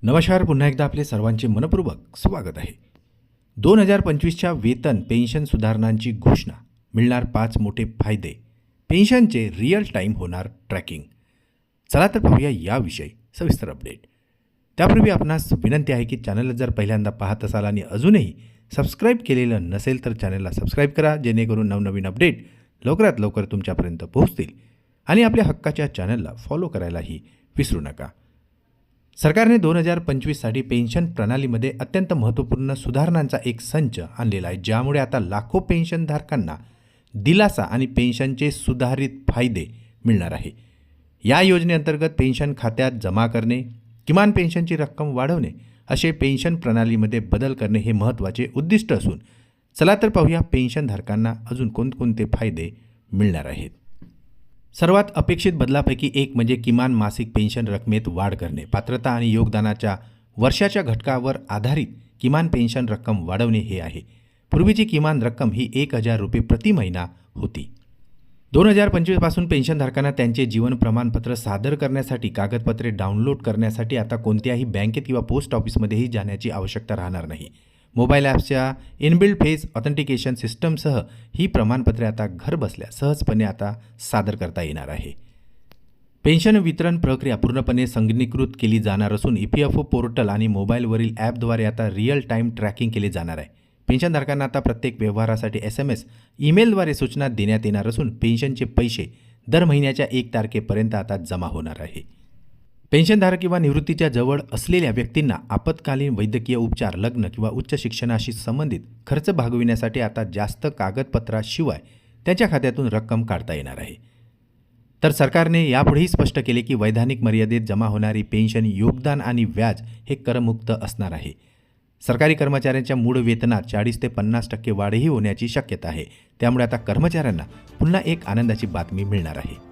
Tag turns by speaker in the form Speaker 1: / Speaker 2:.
Speaker 1: नमस्कार, पुन्हा एकदा आपले सर्वांचे मनपूर्वक स्वागत आहे. 2025च्या वेतन पेन्शन सुधारणांची घोषणा, मिळणार 5 मोठे फायदे, पेन्शनचे रिअल टाईम होणार ट्रॅकिंग. चला तर पाहूया याविषयी सविस्तर अपडेट. त्यापूर्वी आपणास विनंती आहे की चॅनलला जर पहिल्यांदा पाहत असाल आणि अजूनही सबस्क्राईब केलेलं नसेल तर चॅनलला सबस्क्राईब करा, जेणेकरून नवनवीन अपडेट लवकरात लवकर तुमच्यापर्यंत पोहोचतील. आणि आपल्या हक्काच्या चॅनलला फॉलो करायलाही विसरू नका. सरकारने 2025साठी पेन्शन प्रणालीमध्ये अत्यंत महत्त्वपूर्ण सुधारणांचा एक संच आणलेला आहे, ज्यामुळे आता लाखो पेन्शनधारकांना दिलासा आणि पेन्शनचे सुधारित फायदे मिळणार आहे. या योजनेअंतर्गत पेन्शन खात्यात जमा करणे, किमान पेन्शनची रक्कम वाढवणे असे पेन्शन प्रणालीमध्ये बदल करणे हे महत्त्वाचे उद्दिष्ट असून चला तर पाहूया पेन्शनधारकांना अजून कोणकोणते फायदे मिळणार आहेत. सर्वात अपेक्षित बदलापैकी एक म्हणजे किमान मासिक पेन्शन रकमेत वाढ करणे. पात्रता आणि योगदानाच्या वर्षाच्या घटकावर आधारित किमान पेन्शन रक्कम वाढवणे हे आहे. पूर्वीची किमान रक्कम ही 1,000 रुपये प्रति महिना होती. 2025 पासून पेन्शनधारकांना त्यांचे जीवन प्रमाणपत्र सादर करण्यासाठी कागदपत्रे डाउनलोड करण्यासाठी आता कोणत्याही बँकेत किंवा पोस्ट ऑफिसमध्येही जाण्याची आवश्यकता राहणार नाही. मोबाईल ॲप्सच्या इनबिल्ट फेस ऑथेंटिकेशन सिस्टमसह ही प्रमाणपत्रे आता घरबसल्या सहजपणे आता सादर करता येणार आहे. पेन्शन वितरण प्रक्रिया पूर्णपणे संगणकीकृत केली जाणार असून EPFO पोर्टल आणि मोबाईलवरील ॲपद्वारे आता रिअल टाईम ट्रॅकिंग केले जाणार आहे. पेन्शनधारकांना आता प्रत्येक व्यवहारासाठी SMS, ईमेलद्वारे सूचना देण्यात येणार असून पेन्शनचे पैसे दर महिन्याच्या 1 तारखेपर्यंत आता जमा होणार आहे. पेन्शनधारक किंवा निवृत्तीच्या जवळ असलेल्या व्यक्तींना आपत्कालीन वैद्यकीय उपचार, लग्न किंवा उच्च शिक्षणाशी संबंधित खर्च भागविण्यासाठी आता जास्त कागदपत्राशिवाय त्यांच्या खात्यातून रक्कम काढता येणार आहे. तर सरकारने यापुढेही स्पष्ट केले की वैधानिक मर्यादेत जमा होणारी पेन्शन, योगदान आणि व्याज हे करमुक्त असणार आहे. सरकारी कर्मचाऱ्यांच्या मूळ वेतनात 40 ते 50% वाढही होण्याची शक्यता आहे. त्यामुळे आता कर्मचाऱ्यांना पुन्हा एक आनंदाची बातमी मिळणार आहे.